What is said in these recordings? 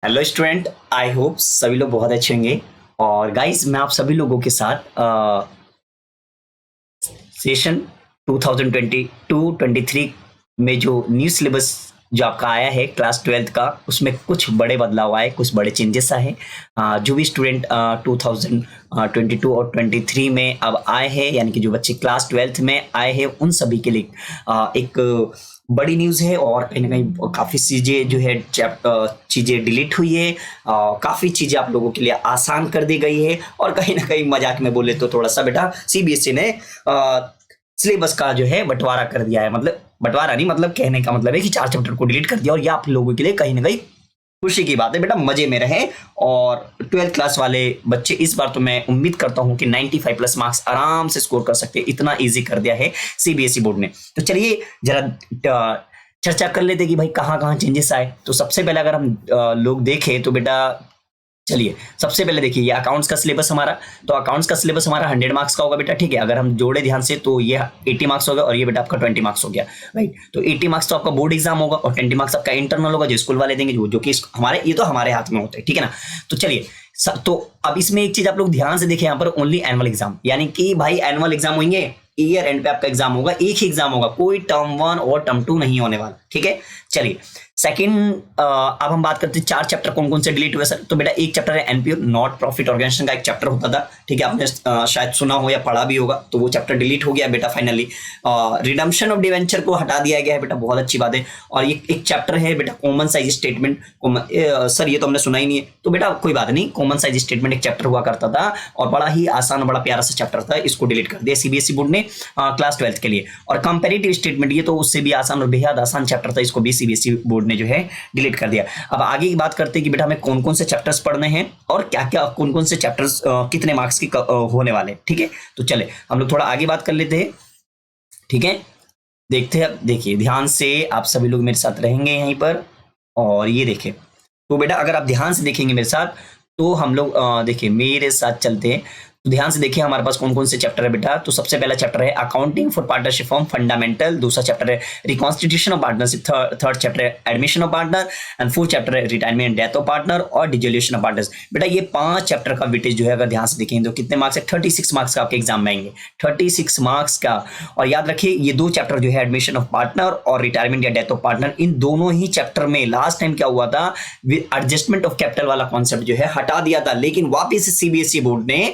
Hello student, I hope सभी लोग बहुत अच्छे होंगे। और गाइस, मैं आप सभी लोगों के साथ सेशन 2022-23 में जो न्यू सिलेबस जो आपका आया है क्लास 12th का, उसमें कुछ बड़े बदलाव आए, कुछ बड़े चेंजेस आए। जो भी स्टूडेंट 2022 और 23 में अब आए हैं, यानी कि जो बच्चे क्लास 12th में आए हैं, उन सभी के लिए एक बड़ी न्यूज़ है। और कहीं ना कहीं काफ़ी चीज़ें जो है चीज़ें डिलीट हुई है, काफ़ी चीज़ें आप लोगों के लिए आसान कर दी गई है। और कहीं ना कहीं मजाक में बोले तो थोड़ा सा बेटा सीबीएसई ने सिलेबस का जो है बंटवारा कर दिया है। मतलब बंटवारा नहीं, मतलब कहने का मतलब है कि 4 चैप्टर को डिलीट कर दिया। और ये आप लोगों के लिए कहीं ना कहीं खुशी की बात है बेटा, मजे में रहे। और 12th क्लास वाले बच्चे इस बार तो मैं उम्मीद करता हूं कि 95 प्लस मार्क्स आराम से स्कोर कर सकते हैं, इतना इजी कर दिया है सीबीएसई बोर्ड ने। तो चलिए जरा चर्चा कर लेते कि भाई कहाँ कहाँ चेंजेस आए। तो सबसे पहले अगर हम लोग देखें तो बेटा, चलिए सबसे पहले देखिए ये अकाउंट्स का सिलेबस हमारा। तो अकाउंट्स का सिलेबस हमारा 100 मार्क्स का होगा बेटा, ठीक है। अगर हम जोड़े ध्यान से तो ये 80 मार्क्स होगा और ये बेटा आपका 20 मार्क्स हो गया, राइट। तो 80 मार्क्स तो आपका बोर्ड एग्जाम होगा और 20 मार्क्स आपका इंटरनल होगा, जो स्कूल वाले देंगे, जो कि हमारे ये तो हमारे हाथ में होते हैं, ठीक है ना। तो चलिए तो अब इसमें एक चीज आप लोग ध्यान से देखें, यहाँ पर ओनली एनुअल एग्जाम, यानी कि भाई एनुअल एग्जाम होंगे, ईयर एंड पे आपका एग्जाम होगा, एक ही एग्जाम होगा, कोई टर्म 1 और टर्म 2 नहीं होने वाला, ठीक है। चलिए सेकंड, अब हम बात करते हैं 4 चैप्टर कौन कौन से डिलीट हुए सर। तो बेटा एक चैप्टर है एनपीओ, नॉट प्रॉफिट ऑर्गेनाइजेशन का एक चैप्टर होता था, ठीक है। आपने शायद सुना हो या पढ़ा भी होगा, तो वो चैप्टर डिलीट हो गया बेटा फाइनली। रिडम्पशन ऑफ डिवेंचर को हटा दिया गया है बेटा, बहुत अच्छी बात है। और ये एक चैप्टर है बेटा कॉमन साइज स्टेटमेंट। सर ये तो हमने सुना ही नहीं है, तो बेटा कोई बात नहीं, कॉमन साइज स्टेटमेंट एक चैप्टर हुआ करता था और बड़ा ही आसान, बड़ा प्यारा सा चैप्टर था, इसको डिलीट कर दिया सीबीएसई बोर्ड ने क्लास 12th के लिए। और कंपेरेटिव स्टेटमेंट, ये तो उससे भी आसान और बेहद आसान चैप्टर था, इसको भी सीबीएसई बोर्ड ने जो है डिलीट कर दिया। अब आगे की बात करते हैं कि बेटा हमें कौन कौन से चैप्टर्स पढ़ने हैं और क्या क्या कौन कौन से चैप्टर्स कितने मार्क्स की होने वाले, ठीक है। तो चले हम लोग थोड़ा आगे बात कर लेते हैं, ठीक है। देखते हैं, अब देखिए ध्यान से आप सभी लोग मेरे साथ रहेंगे यहीं पर। और ये देखिए, तो बेटा अगर आप ध्यान से देखेंगे मेरे साथ, तो हम लोग देखिए मेरे साथ चलते हैं। तो ध्यान से देखिए हमारे पास कौन कौन से चैप्टर है बेटा। तो सबसे पहला चैप्टर है accounting for partnership firm fundamental, दूसरा चैप्टर है reconstitution of partnership, third chapter है admission of partner, and fourth chapter है retirement and death of partner और डिजोल्यूशन ऑफ पार्टनर्स। बेटा ये 5 चैप्टर का वेटेज जो है अगर ध्यान से देखेंगे तो कितने मार्क्स है, 36 मार्क्स का आपके एग्जाम में आएंगे, 36 मार्क्स का। और याद रखिए ये 2 चैप्टर जो है एडमिशन ऑफ पार्टनर और रिटायरमेंट या डेथ ऑफ पार्टनर, इन दोनों ही चैप्टर में लास्ट टाइम क्या हुआ था, एडजस्टमेंट ऑफ कैपिटल वाला कॉन्सेप्ट जो है हटा दिया था, लेकिन वापस सीबीएसई बोर्ड ने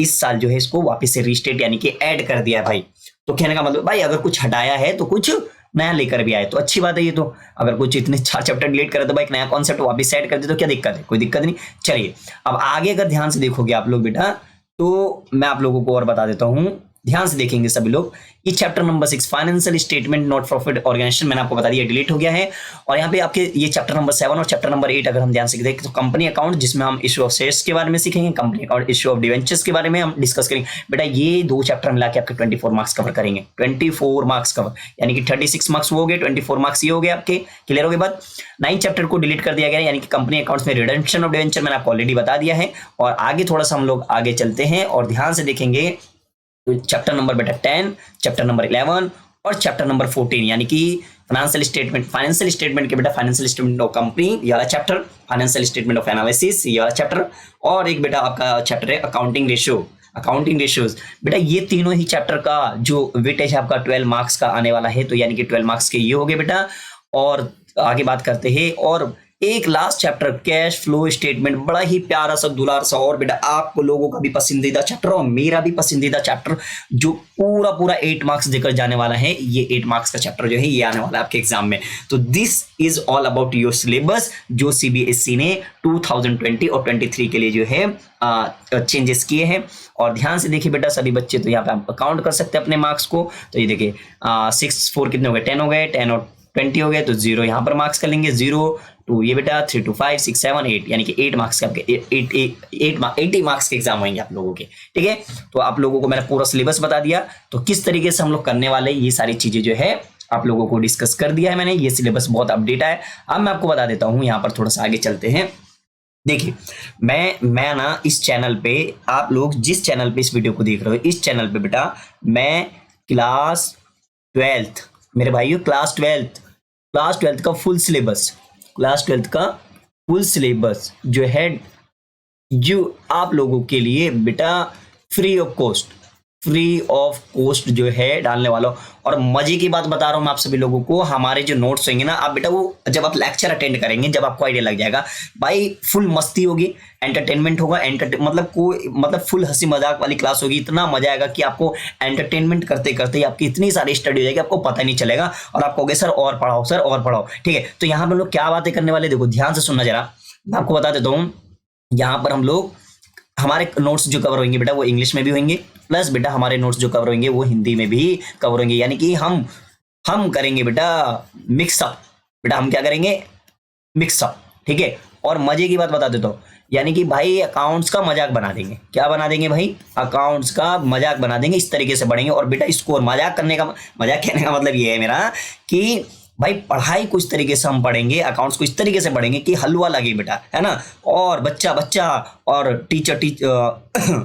इस साल जो है इसको वापस से रीस्टेट यानी कि ऐड कर दिया है भाई। तो कहने का मतलब भाई अगर कुछ हटाया है तो कुछ नया लेकर भी आए, तो अच्छी बात है ये तो। अगर कुछ इतने 4 चैप्टर डिलीट करे तो भाई एक नया कॉन्सेप्ट वापस ऐड कर दे तो क्या दिक्कत है, कोई दिक्कत नहीं। चलिए अब आगे अगर ध्यान से देखोगे आप लोग बेटा, तो मैं आप लोगों को और बता देता हूं, ध्यान से देखेंगे सभी लोग। ये chapter number 6 financial statement not profit organisation, मैंने आपको बता दिया डिलीट हो गया है। और यहाँ पे आपके ये चैप्टर नंबर 7 और चैप्टर नंबर 8 अगर हम ध्यान से देखें तो कंपनी अकाउंट, जिसमें हम इश्यू ऑफ शेयर्स के बारे में सीखेंगे, company account, issue of debentures के बारे में हम डिस्कस करेंगे। बेटा ये 2 चैप्टर मिला के आपके 24 मार्क्स कवर करेंगे, 24 मार्क्स कवर, यानी कि 36 मार्क्स वो हो गए, 24 मार्क्स ये हो गए आपके, क्लियर हो गए बात। 9 चैप्टर को डिलीट कर दिया गया, यानी कि कंपनी अकाउंट्स में रिडम्पशन ऑफ डिवेंचर मैंने आपको ऑलरेडी बता दिया है। और आगे थोड़ा सा हम लोग आगे चलते हैं और ध्यान से देखेंगे तो चैप्टर नंबर बेटा 10, चैप्टर नंबर 11 और चैप्टर नंबर 14, यानी कि फाइनेंशियल स्टेटमेंट के बेटा फाइनेंशियल स्टेटमेंट ऑफ कंपनी ये वाला chapter, financial statement of analysis ये वाला चैप्टर, और एक बेटा आपका चैप्टर है अकाउंटिंग रेशियोज। बेटा ये तीनों ही चैप्टर का जो वेटेज है आपका 12 मार्क्स का आने वाला है, तो यानी कि 12 मार्क्स के ये हो गए बेटा। और आगे बात करते हैं, और एक last chapter cash flow statement, बड़ा ही प्यारा सा दुलार सा, और बेटा आप लोगों का भी पसंदीदा चैप्टर और मेरा भी पसंदीदा चैप्टर, जो पूरा पूरा 8 मार्क्स देकर जाने वाला है। ये 8 मार्क्स का चैप्टर जो है ये आने वाला है आपके एग्जाम में। तो this is all about your syllabus, जो सीबीएसई ने 2020 और 23 के लिए जो है चेंजेस किए हैं। और ध्यान से देखिए बेटा सभी बच्चे, तो यहाँ पे आप काउंट कर सकते हैं अपने मार्क्स को। तो ये देखिए 6 4 कितने हो गए, 10 हो गए, 10 और 20 हो गए, तो 0 यहाँ पर मार्क्स कर लेंगे, 0 2 ये बेटा, 3 2 5 6 7 8, यानी कि 8 मार्क्स के आपके 80 मार्क्स के एग्जाम होंगे आप लोगों के, ठीक है। तो आप लोगों को मैंने पूरा सिलेबस बता दिया, तो किस तरीके से हम लोग करने वाले ये सारी चीजें जो है आप लोगों को डिस्कस कर दिया है मैंने। ये सिलेबस बहुत अपडेट है। अब मैं आपको बता देता हूँ, यहाँ पर थोड़ा सा आगे चलते हैं। देखिए मैं ना इस चैनल पे, आप लोग जिस चैनल पे इस वीडियो को देख रहे हो, इस चैनल पे बेटा मैं क्लास 12th, मेरे भाइयों क्लास 12th का फुल सिलेबस, क्लास 12th का फुल सिलेबस जो है जो आप लोगों के लिए बेटा फ्री ऑफ कॉस्ट जो है डालने वाला हूं। और मजे की बात बता रहा हूं मैं आप सभी लोगों को, हमारे जो नोट्स होंगे ना, आप बेटा वो जब आप लेक्चर अटेंड करेंगे, जब आपको आइडिया लग जाएगा भाई, फुल मस्ती होगी, एंटरटेनमेंट होगा, मतलब फुल हंसी मजाक वाली क्लास होगी। इतना मजा आएगा कि आपको एंटरटेनमेंट करते करते आपकी इतनी सारी स्टडी हो जाएगी, आपको पता नहीं चलेगा और आप कहोगे सर और पढ़ाओ, सर और पढ़ाओ। ठीक है, तो यहाँ पर हम लोग क्या बातें करने वाले, देखो ध्यान से सुनना जरा, मैं आपको बता देता हूँ। यहाँ पर हम लोग हमारे नोट्स जो कवर होंगे बेटा वो इंग्लिश में भी होंगे, प्लस बेटा हमारे नोट्स जो कवर होंगे वो हिंदी में भी कवर होंगे। यानी कि हम करेंगे बेटा मिक्सअप, बेटा हम क्या करेंगे, मिक्सअप। ठीक है, और मजे की बात बता देता हूँ, यानी कि भाई अकाउंट्स का मजाक बना देंगे। क्या बना देंगे भाई, अकाउंट्स का मजाक बना देंगे, इस तरीके से पढ़ेंगे। और बेटा स्कोर, मजाक कहने का मतलब ये है मेरा कि भाई पढ़ाई कुछ तरीके से हम पढ़ेंगे, अकाउंट्स को इस तरीके से पढ़ेंगे कि हलवा लगे बेटा, है ना। और बच्चा और टीचर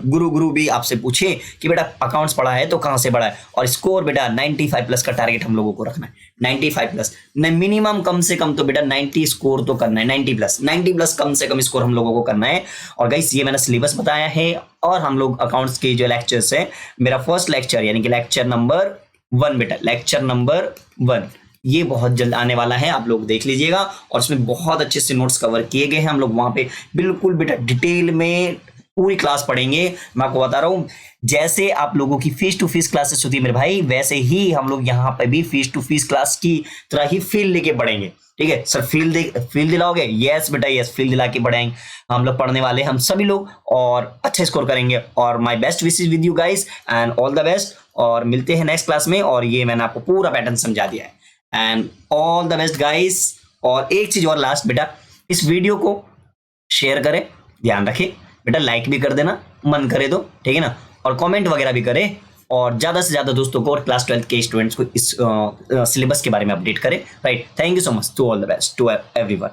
गुरु भी आपसे पूछे कि बेटा अकाउंट्स पढ़ा है तो कहाँ से पढ़ा है। और स्कोर बेटा 95 प्लस का टारगेट हम लोगों को रखना है, 95 प्लस, मिनिमम कम से कम तो बेटा 90 स्कोर तो करना है, 90 प्लस कम से कम स्कोर हम लोगों को करना है। और गाइस ये मैंने सिलेबस बताया है, और हम लोग अकाउंट्स के जो लेक्चर्स है, मेरा फर्स्ट लेक्चर यानी कि लेक्चर नंबर 1 बेटा, लेक्चर नंबर 1 ये बहुत जल्द आने वाला है, आप लोग देख लीजिएगा। और इसमें बहुत अच्छे से नोट्स कवर किए गए हैं, हम लोग वहां पे बिल्कुल बेटा डिटेल में पूरी क्लास पढ़ेंगे। मैं आपको बता रहा हूं, जैसे आप लोगों की फेस टू फेस क्लासेस होती है मेरे भाई, वैसे ही हम लोग यहाँ पे भी फेस टू फेस क्लास की तरह ही फील लेके पढ़ेंगे। ठीक है सर, फील दिलाओगे? यस बेटा यस, फील दिला के पढ़ाएंगे हम लोग, पढ़ने वाले हम सभी लोग, और अच्छे स्कोर करेंगे। और my best wishes with you guys and all the best, और मिलते हैं नेक्स्ट क्लास में। और ये मैंने आपको पूरा पैटर्न समझा दिया है, and all the best guys. और एक चीज और लास्ट बेटा, इस वीडियो को शेयर करें, ध्यान रखें बेटा, लाइक भी कर देना मन करे तो, ठीक है ना, और कमेंट वगैरह भी करें, और ज्यादा से ज्यादा दोस्तों को और क्लास 12 के स्टूडेंट्स को इस सिलेबस के बारे में अपडेट करें। Right, thank you so much, to all the best to everyone.